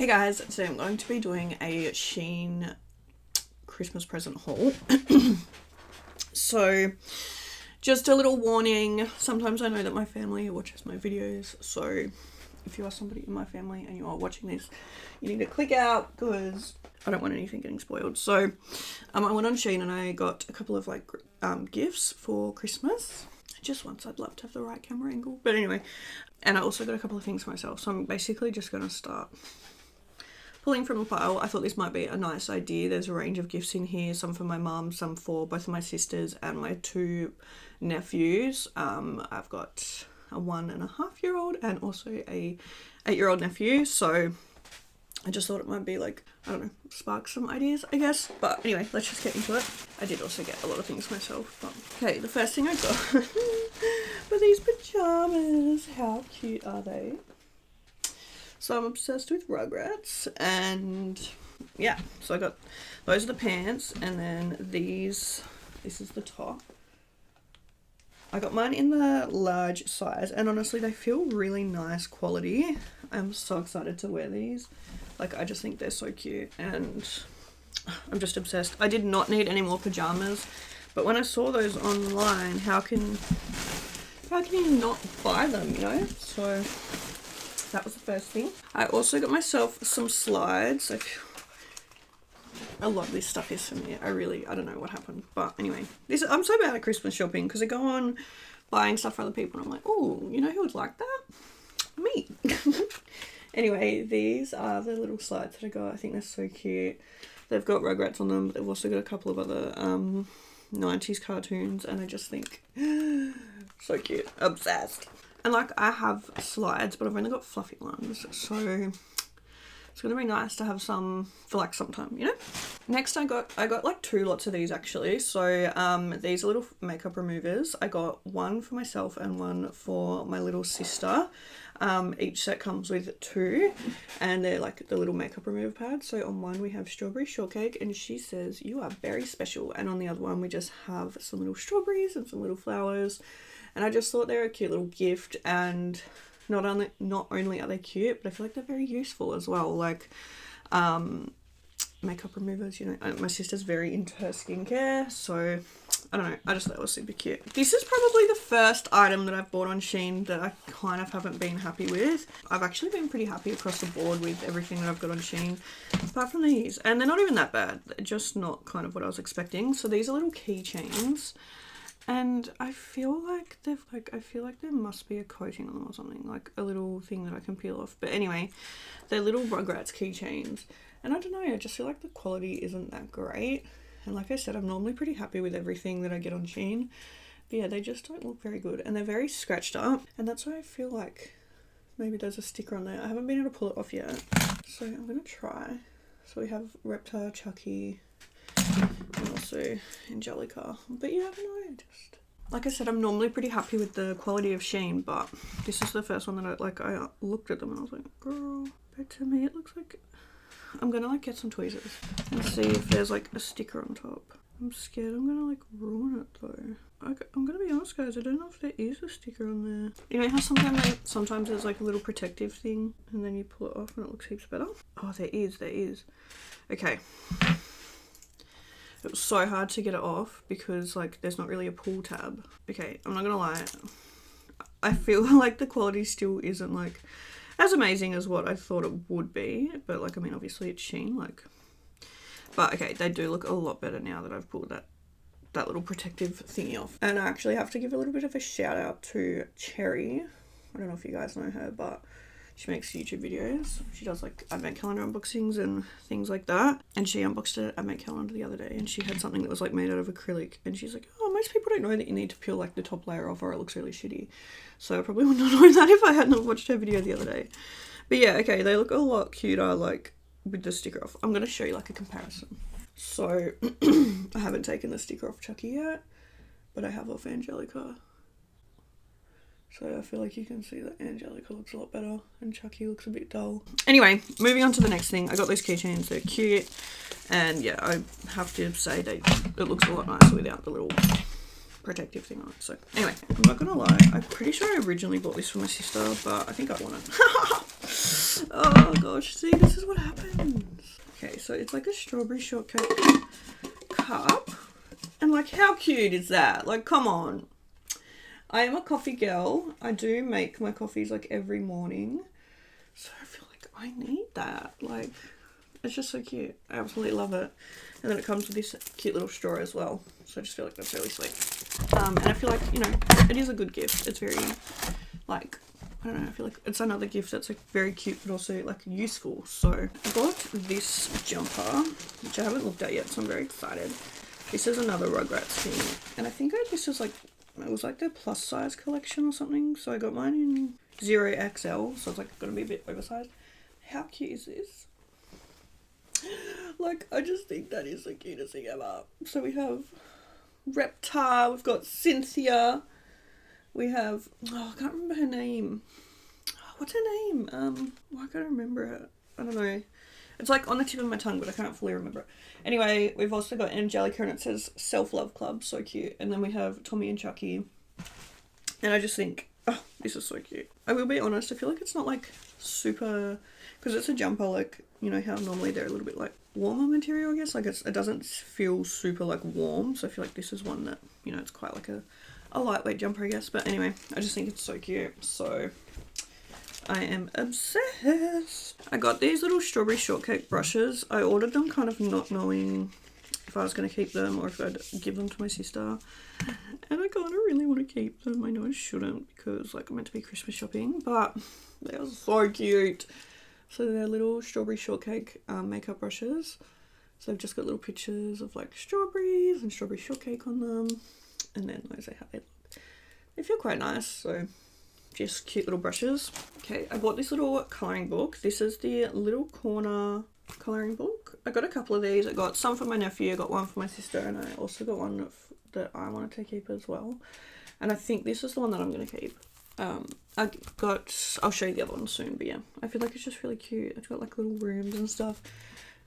Hey guys, today I'm going to be doing a Shein Christmas present haul. So, just a little warning, sometimes I know that my family watches my videos, so if you are somebody in my family and you are watching this, you need to click out because I don't want anything getting spoiled. So, I went on Shein and I got a couple of gifts for Christmas. Just once, I'd love to have the right camera angle, but anyway. And I also got a couple of things for myself, so I'm basically just going to start pulling from the pile. I thought this might be a nice idea. There's a range of gifts in here, some for my mum, some for both of my sisters and my two nephews. I've got a 1.5-year-old and also a 8-year-old nephew, so I just thought it might be I don't know, spark some ideas, I guess. But anyway, let's just get into it. I did also get a lot of things myself. But okay, the first thing I got were these pajamas. How cute are they? So I'm obsessed with Rugrats, and yeah, so I got, those are the pants, and then this is the top. I got mine in the large size, and honestly, they feel really nice quality. I'm so excited to wear these. I just think they're so cute, and I'm just obsessed. I did not need any more pajamas, but when I saw those online, how can you not buy them, you know? So that was the first thing. I also got myself some slides. A lot of this stuff is for me. I don't know what happened. But anyway, I'm so bad at Christmas shopping because I go on buying stuff for other people and I'm like, oh, you know who would like that? Me. Anyway, these are the little slides that I got. I think they're so cute. They've got Rugrats on them, but they've also got a couple of other 90s cartoons, and I just think, so cute. Obsessed. And I have slides, but I've only got fluffy ones, so it's gonna be nice to have some for sometime, you know? Next I got two lots of these actually. So these are little makeup removers. I got one for myself and one for my little sister. Each set comes with two, and they're the little makeup remover pads. So on one we have strawberry shortcake, and she says, "You are very special." And on the other one we just have some little strawberries and some little flowers. And I just thought they were a cute little gift, and not only are they cute, but I feel like they're very useful as well. Makeup removers, you know, my sister's very into her skincare, so I don't know, I just thought it was super cute. This is probably the first item that I've bought on Shein that I kind of haven't been happy with. I've actually been pretty happy across the board with everything that I've got on Shein, apart from these, and they're not even that bad. They're just not kind of what I was expecting. So these are little keychains. And I feel like I feel like there must be a coating on them or something, a little thing that I can peel off. But anyway, they're little Rugrats keychains. And I don't know, I just feel like the quality isn't that great. And like I said, I'm normally pretty happy with everything that I get on Shein. But yeah, they just don't look very good. And they're very scratched up. And that's why I feel like maybe there's a sticker on there. I haven't been able to pull it off yet. So I'm going to try. So we have Reptar, Chucky, and also Angelica. But yeah, I don't know, just like I said, I'm normally pretty happy with the quality of Shein, but this is the first one that I looked at them and I was like, girl, but to me it looks like I'm gonna get some tweezers and see if there's a sticker on top. I'm scared I'm gonna ruin it though. I'm gonna be honest guys, I don't know if there is a sticker on there. You know how sometimes there's a little protective thing and then you pull it off and it looks heaps better? Oh, there is. Okay. It was so hard to get it off because there's not really a pull tab. Okay, I'm not gonna lie. I feel like the quality still isn't as amazing as what I thought it would be. But I mean, obviously it's Shein. But okay, they do look a lot better now that I've pulled that little protective thingy off. And I actually have to give a little bit of a shout out to Cherry. I don't know if you guys know her, but she makes YouTube videos. She does advent calendar unboxings and things like that. And she unboxed an advent calendar the other day, and she had something that was made out of acrylic. And she's like, oh, most people don't know that you need to peel the top layer off or it looks really shitty. So I probably would not know that if I hadn't watched her video the other day. But yeah, okay, they look a lot cuter with the sticker off. I'm going to show you a comparison. So I haven't taken the sticker off Chucky yet, but I have off Angelica. So I feel like you can see that Angelica looks a lot better and Chucky looks a bit dull. Anyway, moving on to the next thing. I got those keychains, they're cute. And yeah, I have to say it looks a lot nicer without the little protective thing on it. So anyway, I'm not gonna lie, I'm pretty sure I originally bought this for my sister, but I think I want it. Oh gosh, see, this is what happens. Okay, so it's like a strawberry shortcake cup. And like, how cute is that? Like, come on. I am a coffee girl. I do make my coffees like every morning. So I feel like I need that. Like, it's just so cute. I absolutely love it. And then it comes with this cute little straw as well. So I just feel like that's really sweet. And I feel like, you know, it is a good gift. It's very, like, I don't know, I feel like it's another gift that's like very cute but also like useful. So I got this jumper, which I haven't looked at yet, so I'm very excited. This is another Rugrats thing. And I think this was like, it was like their plus size collection or something. So I got mine in 0XL, so it's like gonna be a bit oversized. How cute is this? Like, I just think that is the cutest thing ever. So we have Reptar, we've got Cynthia, we have, oh, I can't remember her name. What's her name? Why can't I remember it? I don't know. It's like on the tip of my tongue, but I can't fully remember it. Anyway, we've also got Angelica, and it says Self-Love Club, so cute. And then we have Tommy and Chucky. And I just think, oh, this is so cute. I will be honest, I feel like it's not like super, because it's a jumper, like, you know how normally they're a little bit like warmer material, I guess. Like it doesn't feel super like warm, so I feel like this is one that, you know, it's quite like a lightweight jumper, I guess. But anyway, I just think it's so cute. So I am obsessed. I got these little strawberry shortcake brushes. I ordered them kind of not knowing if I was going to keep them or if I'd give them to my sister. And I kind of really want to keep them. I know I shouldn't because like I'm meant to be Christmas shopping, but they are so cute. So they're little strawberry shortcake makeup brushes. So I've just got little pictures of like strawberries and strawberry shortcake on them. And then those are how they look. They feel quite nice, so just cute little brushes. Okay, I bought this little colouring book. This is the Little Corner colouring book. I got a couple of these. I got some for my nephew, I got one for my sister, and I also got one that I wanted to keep as well. And I think this is the one that I'm going to keep. I'll show you the other one soon, but yeah, I feel like it's just really cute. It's got like little rooms and stuff.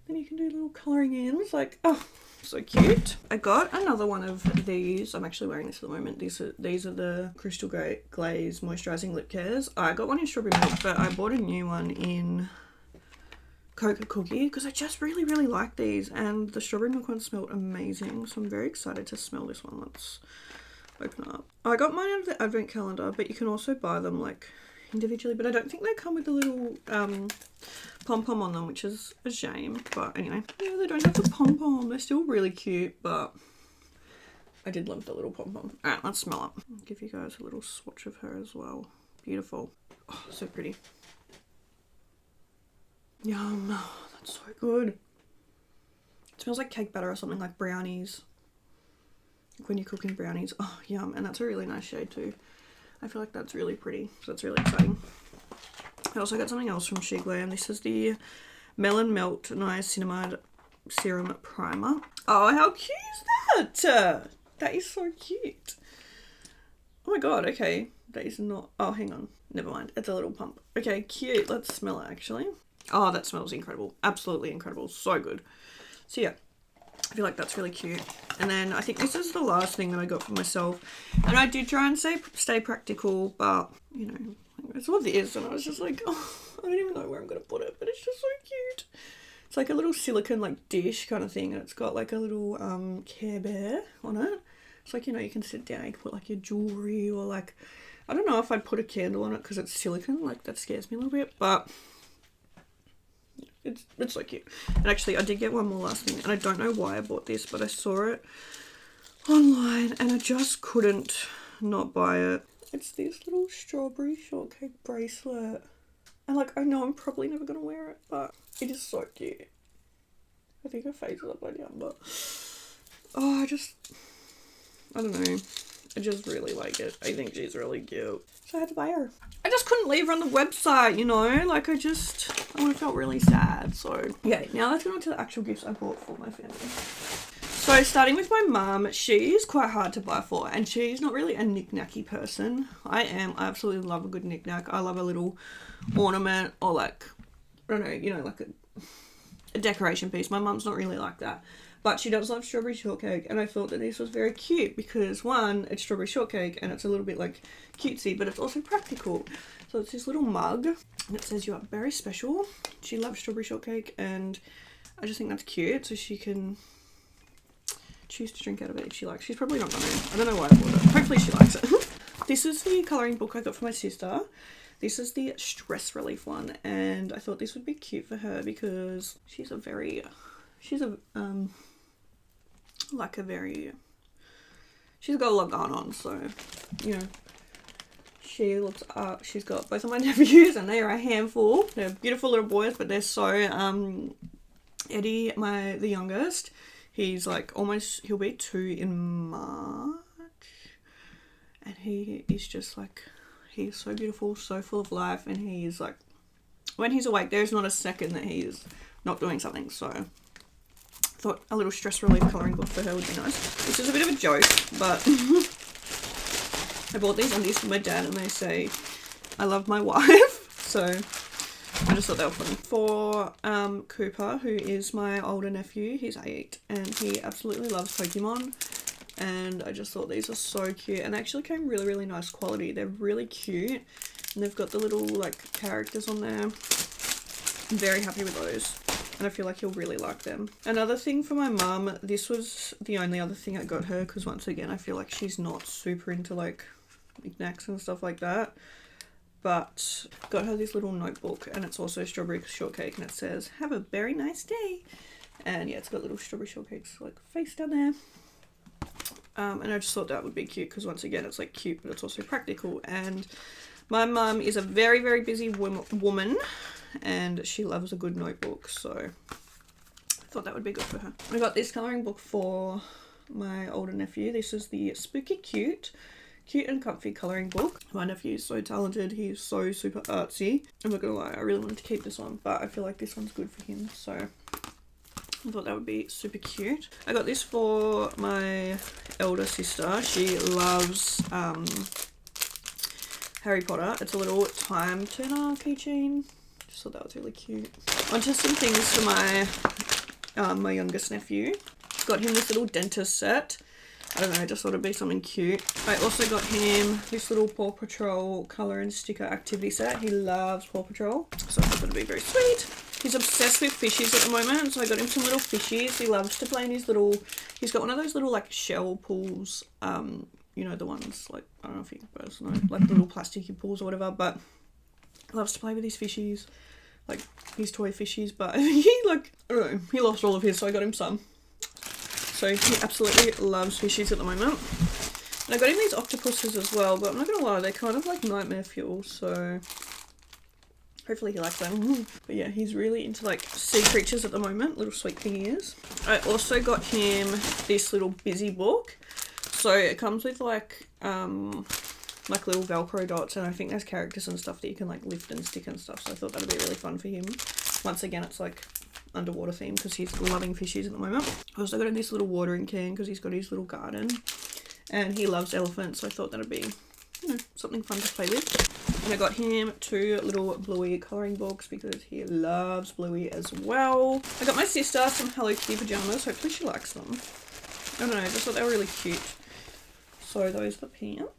Then you can do little colouring in. It's like, oh, so cute. I got another one of these. I'm actually wearing this at the moment. These are the Crystal Glaze Moisturising Lip Cares. I got one in Strawberry Milk, but I bought a new one in Cocoa Cookie because I just really, really like these. And the Strawberry Milk one smelled amazing. So I'm very excited to smell this one. Let's open it up. I got mine out of the advent calendar, but you can also buy them like individually, but I don't think they come with the little pom-pom on them, which is a shame. But anyway, yeah, they don't have the pom-pom. They're still really cute, but I did love the little pom-pom. Alright, let's smell it. I'll give you guys a little swatch of her as well. Beautiful. Oh, so pretty. Yum. Oh, that's so good. It smells like cake batter or something, like brownies. Like when you're cooking brownies. Oh, yum. And that's a really nice shade too. I feel like that's really pretty, so that's really exciting. I also got something else from She Glam. This is the Melon Melt Niacinamide Serum Primer. Oh, how cute is that? That is so cute. Oh my god, okay. That is not... Oh, hang on. Never mind. It's a little pump. Okay, cute. Let's smell it, actually. Oh, that smells incredible. Absolutely incredible. So good. So, yeah. I feel like that's really cute. And then I think this is the last thing that I got for myself. And I did try and stay practical, but, you know, it's what it is. And I was just like, oh, I don't even know where I'm going to put it, but it's just so cute. It's like a little silicone, like, dish kind of thing. And it's got, like, a little Care Bear on it. It's like, you know, you can sit down, you can put, like, your jewellery or, like, I don't know if I'd put a candle on it because it's silicone. Like, that scares me a little bit, but... It's so cute. And actually, I did get one more last thing, and I don't know why I bought this, but I saw it online, and I just couldn't not buy it. It's this little strawberry shortcake bracelet. And, like, I know I'm probably never going to wear it, but it is so cute. I think her face is upside down, but... Oh, I don't know. I just really like it. I think she's really cute. So I had to buy her. I just couldn't leave her on the website, you know? Like, I would have felt really sad. So, yeah. Now let's get on to the actual gifts I bought for my family. So, starting with my mum, she's quite hard to buy for. And she's not really a knick-knacky person. I am. I absolutely love a good knick-knack. I love a little ornament or, like, I don't know, you know, like a decoration piece. My mum's not really like that. But she does love strawberry shortcake, and I thought that this was very cute because, one, it's strawberry shortcake and it's a little bit, like, cutesy, but it's also practical. So it's this little mug, And it says, "You are very special." She loves strawberry shortcake, and I just think that's cute, so she can choose to drink out of it if she likes. She's probably not going to. I don't know why I bought it. Hopefully she likes it. This is the colouring book I got for my sister. This is the stress relief one, and I thought this would be cute for her because she's got a lot going on, so, you know, she's got both of my nephews, and they are a handful. They're beautiful little boys, but they're so, Eddie, the youngest, he's like he'll be 2 in March, and he is just like, he's so beautiful, so full of life, and he's like, when he's awake, there's not a second that he's not doing something, so I thought a little stress relief colouring book for her would be nice. This is a bit of a joke, but I bought these undies for my dad, and they say, "I love my wife," so I just thought they were funny. For Cooper, who is my older nephew, he's 8, and he absolutely loves Pokemon. And I just thought these are so cute, and they actually came really, really nice quality. They're really cute, and they've got the little like characters on there. I'm very happy with those, and I feel like he'll really like them. Another thing for my mum, this was the only other thing I got her, because once again I feel like she's not super into like knickknacks and stuff like that, but got her this little notebook, and it's also strawberry shortcake, and it says, "Have a very nice day," and yeah, it's got little strawberry shortcakes like face down there. And I just thought that would be cute because once again it's like cute, but it's also practical. And my mum is a very, very busy woman, and she loves a good notebook, so I thought that would be good for her. I got this colouring book for my older nephew. This is the Spooky Cute and Comfy colouring book. My nephew is so talented. He's so super artsy. I'm not gonna lie, I really wanted to keep this on, but I feel like this one's good for him, so I thought that would be super cute. I got this for my elder sister. She loves Harry Potter. It's a little time turner keychain. Just thought that was really cute. Onto some things for my youngest nephew. Got him this little dentist set. I don't know, I just thought it'd be something cute. I also got him this little Paw Patrol colour and sticker activity set. He loves Paw Patrol, so I thought it'd be very sweet. He's obsessed with fishies at the moment, so I got him some little fishies. He loves to play in his little, he's got one of those little like shell pools, you know, the ones like, I don't know if you guys know, like the little plasticky pools or whatever, but he loves to play with his fishies, like his toy fishies, but he like, I don't know, he lost all of his, so I got him some. So he absolutely loves fishies at the moment. And I got him these octopuses as well, but I'm not gonna lie, they're kind of like nightmare fuel, so hopefully he likes them. But yeah, he's really into like sea creatures at the moment, little sweet thing he is. I also got him this little busy book. So it comes with like little Velcro dots, and I think there's characters and stuff that you can like lift and stick and stuff. So I thought that'd be really fun for him. Once again, it's like underwater theme because he's loving fishies at the moment. I also got him this little watering can because he's got his little garden, and he loves elephants. So I thought that'd be, you know, something fun to play with. And I got him 2 little Bluey colouring books because he loves Bluey as well. I got my sister some Hello Kitty pajamas. Hopefully she likes them. I don't know, I just thought they were really cute. So those are the pants.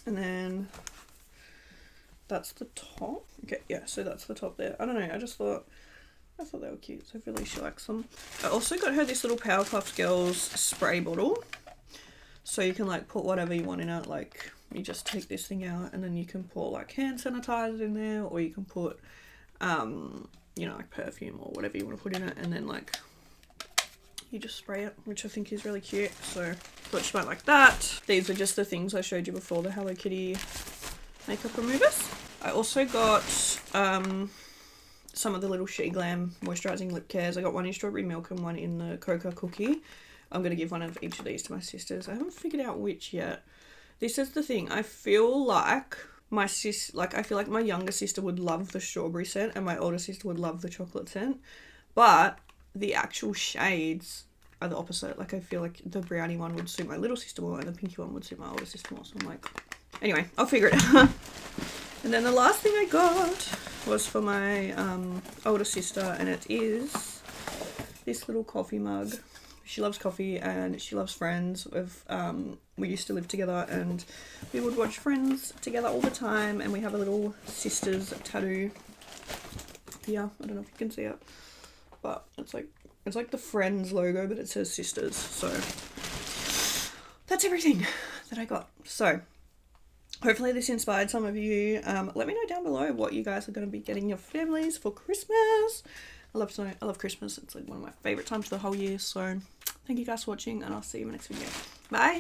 And then that's the top. Okay, yeah, so that's the top there. I don't know, I thought they were cute, so hopefully she likes them. I also got her this little Powerpuff Girls spray bottle. So you can like put whatever you want in it, like you just take this thing out and then you can pour like hand sanitizer in there, or you can put you know, like perfume or whatever you want to put in it, and then like you just spray it, which I think is really cute. So thought she might like that. These are just the things I showed you before, the Hello Kitty makeup removers. I also got some of the little She Glam moisturising lip cares. I got one in strawberry milk and one in the cocoa cookie. I'm going to give one of each of these to my sisters. I haven't figured out which yet. This is the thing. I feel like I feel like my younger sister would love the strawberry scent and my older sister would love the chocolate scent. But the actual shades are the opposite. Like I feel like the brownie one would suit my little sister more and the pinky one would suit my older sister more. So I'm like, anyway, I'll figure it out. And then the last thing I got was for my older sister, and it is this little coffee mug. She loves coffee and she loves Friends. We used to live together and we would watch Friends together all the time, and we have a little sisters tattoo here. I don't know if you can see it, but it's like the Friends logo, but it says sisters. So that's everything that I got. So hopefully this inspired some of you. Let me know down below what you guys are going to be getting your families for Christmas. I love Christmas. It's like one of my favorite times of the whole year. So thank you guys for watching, and I'll see you in my next video. Bye.